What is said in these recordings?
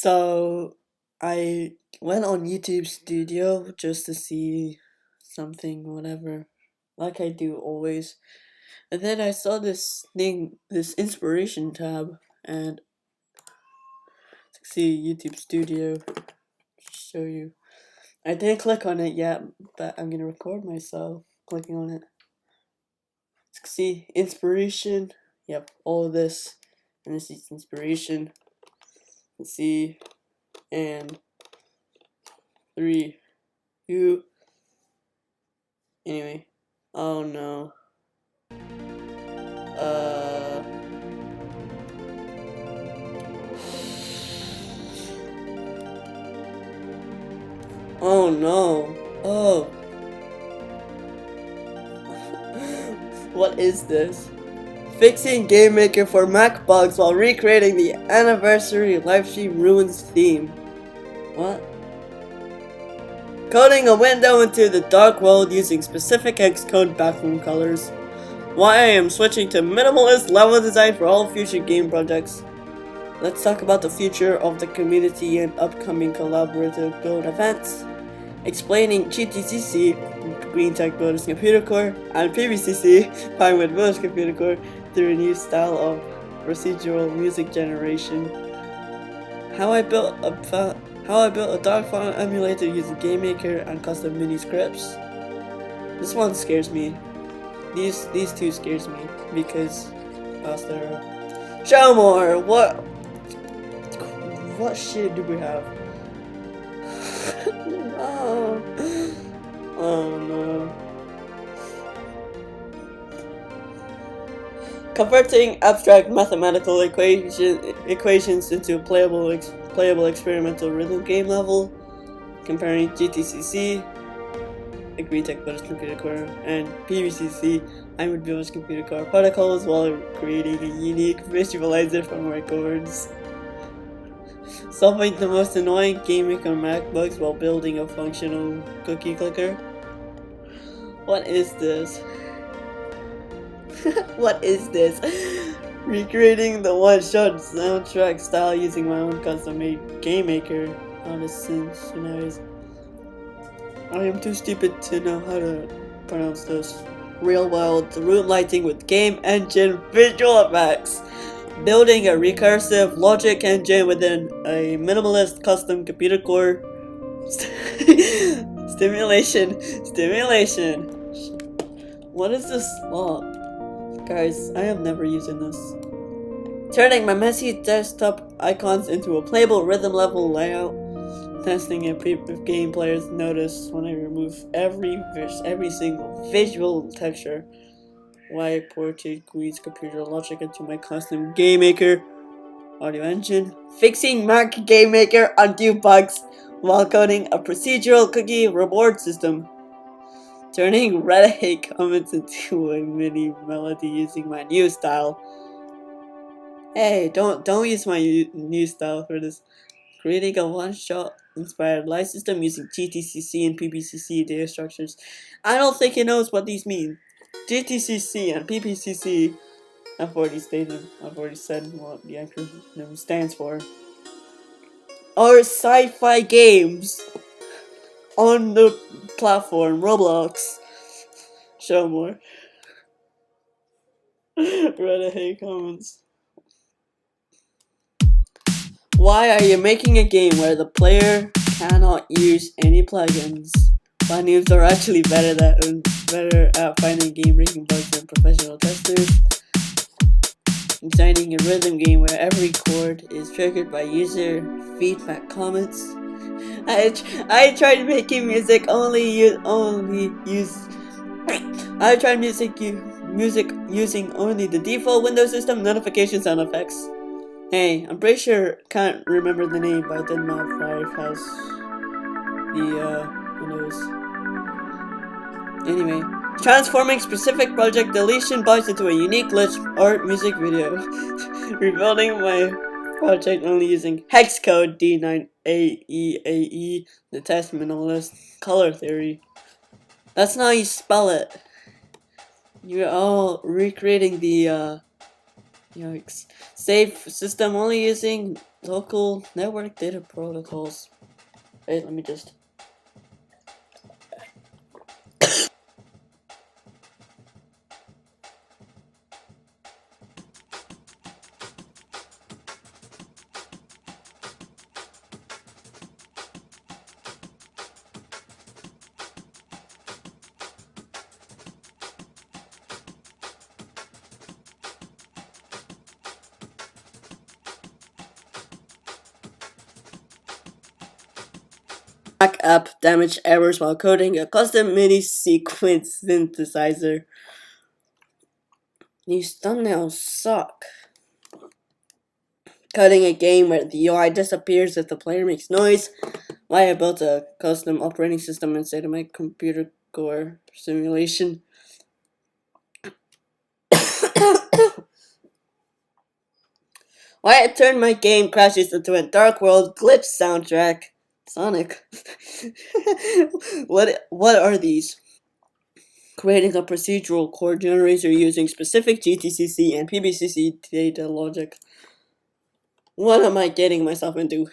So I went on YouTube Studio just to see something, whatever, like I do always. And then I saw this thing, this inspiration tab, and see YouTube Studio, show you. I didn't click on it yet, but I'm gonna record myself clicking on it. See, inspiration. Yep, all of this, and this is inspiration. Let's see, and 3, 2. Anyway, oh no. Uh. Oh no. Oh. What is this? Fixing Game Maker for Mac bugs while recreating the anniversary livestream ruins theme. What? Coding a window into the dark world using specific Xcode background colors. Why I am switching to minimalist level design for all future game projects. Let's talk about the future of the community and upcoming collaborative build events. Explaining GTCC, Green Tech Builders Computer Core, and PVCC, Pinewood Village Computer Core, through a new style of procedural music generation. How I built a dark font emulator using GameMaker and custom mini scripts. This one scares me. These two scares me because they're show more. What shit do we have? No. Oh no. Converting abstract mathematical equations into a playable experimental rhythm game level. Comparing GTCC, a Green Tech Builders Computer Core, and PVCC, Pinewood Village Computer Core protocols while creating a unique visualizer for my chords. Solving the most annoying GameMaker Mac bugs while building a functional cookie clicker. What is this? What is this? Recreating the one-shot soundtrack style using my own custom-made GameMaker on a synthesizer. I am too stupid to know how to pronounce this. Real-world room lighting with game engine visual effects. Building a recursive logic engine within a minimalist custom computer core. Stimulation. What is this slot? Guys, I am never using this. Turning my messy desktop icons into a playable rhythm level layout. Testing if game players notice when I remove every single visual texture. Why I ported Queen's computer logic into my custom GameMaker audio engine. Fixing Mac GameMaker undo bugs while coding a procedural cookie reward system. Turning Reddit comments into a mini melody using my new style. Hey, don't use my new style for this. Creating a one-shot inspired light system using GTCC and PPCC data structures. I don't think it knows what these mean. GTCC and PPCC, I've already said what the acronym stands for, are sci-fi games on the platform Roblox. Show more. Reddit hate comments. Why are you making a game where the player cannot use any plugins? My noobs are actually better at finding game-breaking bugs than professional testers. Designing a rhythm game where every chord is triggered by user feedback comments. I tried making music using only the default Windows system notification sound effects. Hey, I'm pretty sure, can't remember the name, but the Mod 5 has the Windows. Anyway, transforming specific project deletion bugs into a unique glitch art music video. Rebuilding my project only using hex code D9AEAE, the test minimalist color theory. That's not how you spell it. You're all recreating the Yikes. Save system only using local network data protocols. Wait, let me just. Mac app damage errors while coding a custom MIDI sequence synthesizer. These thumbnails suck. Coding a game where the UI disappears if the player makes noise. Why I built a custom operating system instead of my computer core simulation. Why I turned my game crashes into a Dark World glitch soundtrack. Sonic. What are these? Creating a procedural chord generator using specific GTCC and PBCC data logic. What am I getting myself into?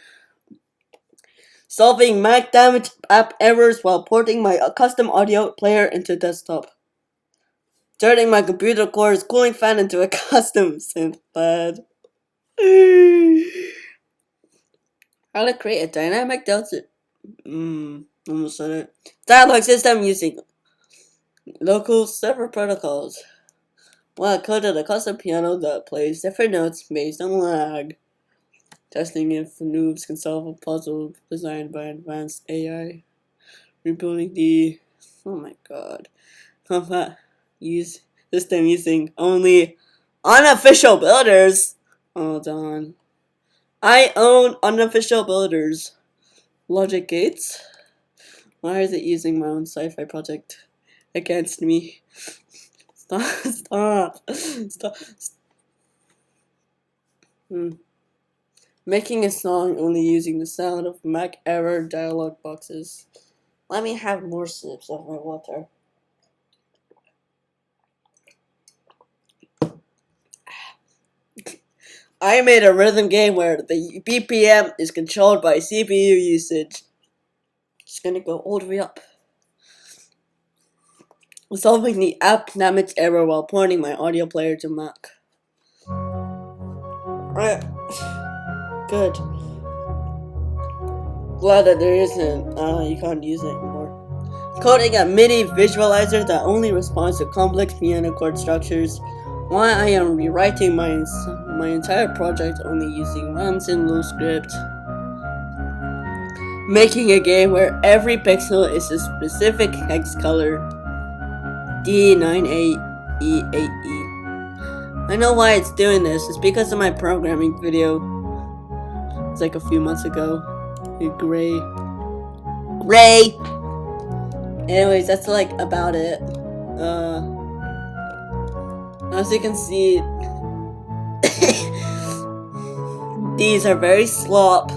Solving Mac damage app errors while porting my custom audio player into desktop. Turning my computer core's cooling fan into a custom synth pad. How to create a dynamic delta. Almost said it. Dialogue system using local server protocols. Well, I coded a custom piano that plays different notes based on lag. Testing if noobs can solve a puzzle designed by advanced AI. Rebuilding the. Oh my god. Combat use system using only unofficial builders. Hold on. I own unofficial builders. Logic gates. Why is it using my own sci-fi project against me? Stop. Making a song only using the sound of Mac error dialog boxes. Let me have more sips of my water. I made a rhythm game where the BPM is controlled by CPU usage. Just gonna go all the way up. Solving the app damage error while pointing my audio player to Mac. Good. Glad that there isn't. You can't use it anymore. Coding a MIDI visualizer that only responds to complex piano chord structures. Why I am rewriting my entire project only using Rams and Low script. Making a game where every pixel is a specific hex color. D9AE8E. I know why it's doing this. It's because of my programming video. It's like a few months ago. Gray. Anyways, that's like about it. As you can see, these are very slop,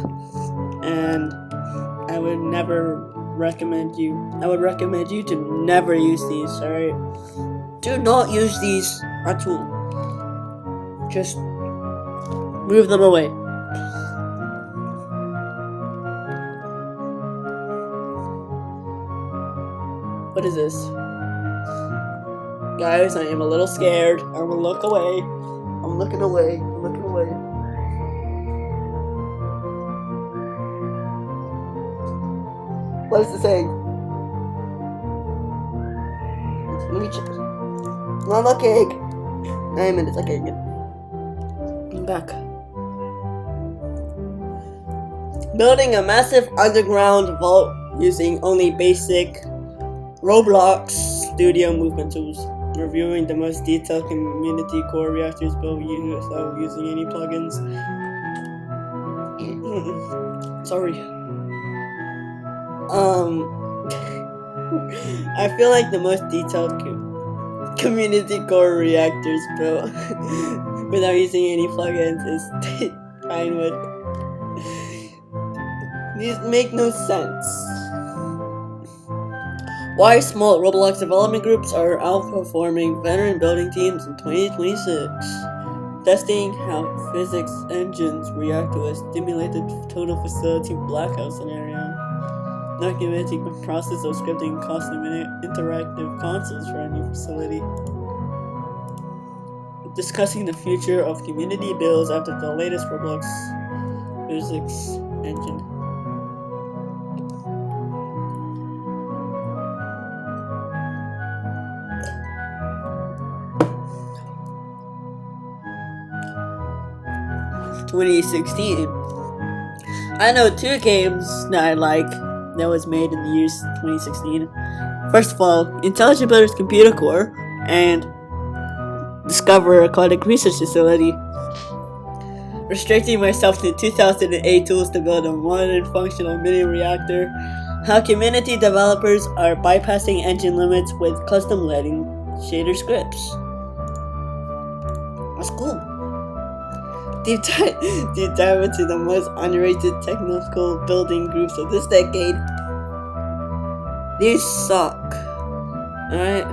and I would recommend you to never use these, alright? Do not use these at all. Just move them away. What is this? Guys, I am a little scared. I'm gonna look away. I'm looking away. What is it saying? Let me check. Not looking. 9 minutes, okay, good. I'm back. Building a massive underground vault using only basic Roblox Studio movement tools. Reviewing the most detailed community core reactors built without using any plugins. Sorry. I feel like the most detailed community core reactors built without using any plugins is Pinewood. These make no sense. Why small Roblox development groups are outperforming veteran building teams in 2026. testing how physics engines react to a stimulated total facility blackout scenario, documenting the process of scripting custom interactive consoles for a new facility, discussing the future of community builds after the latest Roblox physics engine. (2016). I know 2 games that I like that was made in the year 2016. First of all, Intelligent Builders Computer Core and Discover Aquatic Research Facility. Restricting myself to 2008 tools to build a modern functional mini reactor. How community developers are bypassing engine limits with custom lighting shader scripts. That's cool. Deep dive into the most underrated technical building groups of this decade. These suck. Alright?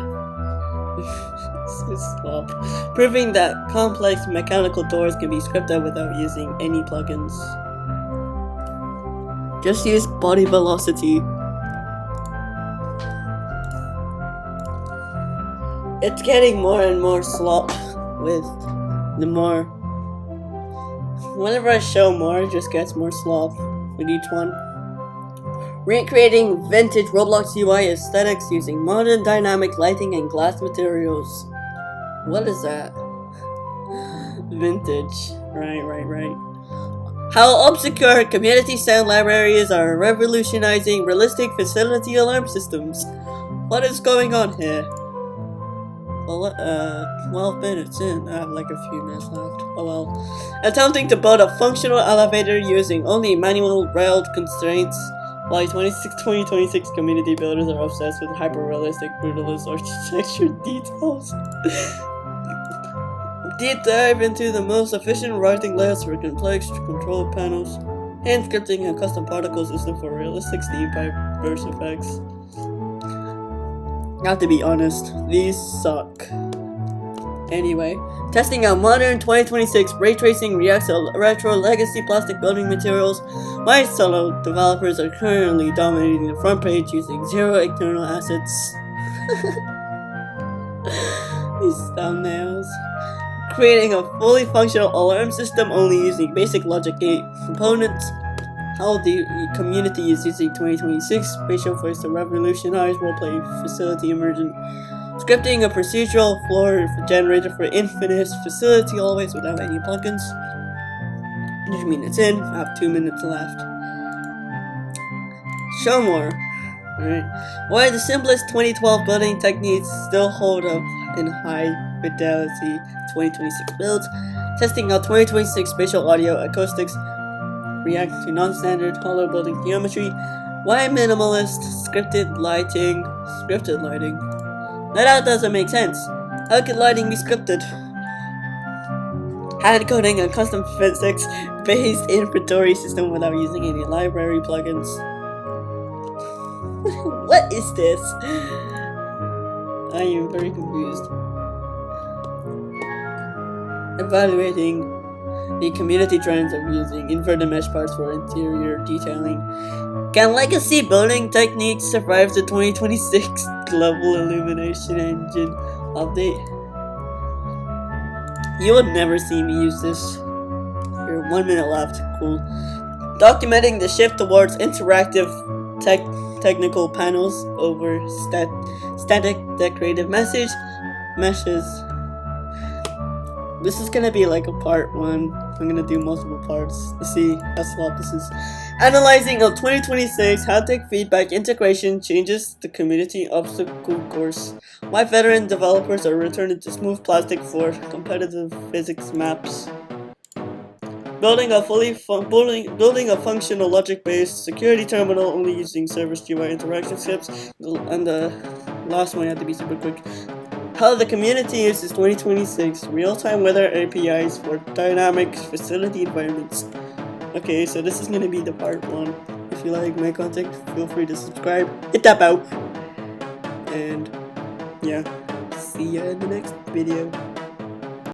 Stop. Proving that complex mechanical doors can be scripted without using any plugins. Just use body velocity. It's getting more and more slop with the more. Whenever I show more, it just gets more slop with each one. Recreating vintage Roblox UI aesthetics using modern dynamic lighting and glass materials. What is that? Vintage. Right. How obscure community sound libraries are revolutionizing realistic facility alarm systems. What is going on here? 12 minutes in. I have like a few minutes left. Oh well. Attempting to build a functional elevator using only manual railed constraints, while 2026 community builders are obsessed with hyper-realistic, brutalist architecture details. Deep dive into the most efficient writing layouts for complex control panels, hand scripting a custom particle system for realistic steam pipe burst effects. Have to be honest, these suck. Anyway, testing out modern 2026 ray tracing reacts to retro legacy plastic building materials. My solo developers are currently dominating the front page using 0 external assets. These thumbnails. Creating a fully functional alarm system only using basic logic gate components. How the community is using 2026 spatial voice to revolutionize roleplay facility immersion. Scripting a procedural floor generator for infinite facility always without any plugins. 100 minutes in, I have 2 minutes left. Show more. Alright. Why the simplest 2012 building techniques still hold up in high fidelity 2026 builds. Testing out 2026 spatial audio acoustics react to non-standard hollow building geometry. Why minimalist scripted lighting? That doesn't make sense. How could lighting be scripted? Hand coding a custom physics-based inventory system without using any library plugins. What is this? I am very confused. Evaluating the community trends of using inverted mesh parts for interior detailing. Can legacy building techniques survive the 2026 global illumination engine update? You would never see me use this. Here, 1 minute left. Cool. Documenting the shift towards interactive technical panels over static decorative meshes. This is gonna be like a part 1. I'm gonna do multiple parts to see how slow this is. Analyzing of 2026 haptic feedback integration changes the community obstacle course. Why veteran developers are returning to smooth plastic for competitive physics maps. Building a functional logic-based security terminal only using service GUI interaction scripts. And the last one had to be super quick. How the community uses 2026 real-time weather APIs for dynamic facility environments. Okay, so this is gonna be the part 1. If you like my content, feel free to subscribe, hit that bell, and yeah, see ya in the next video.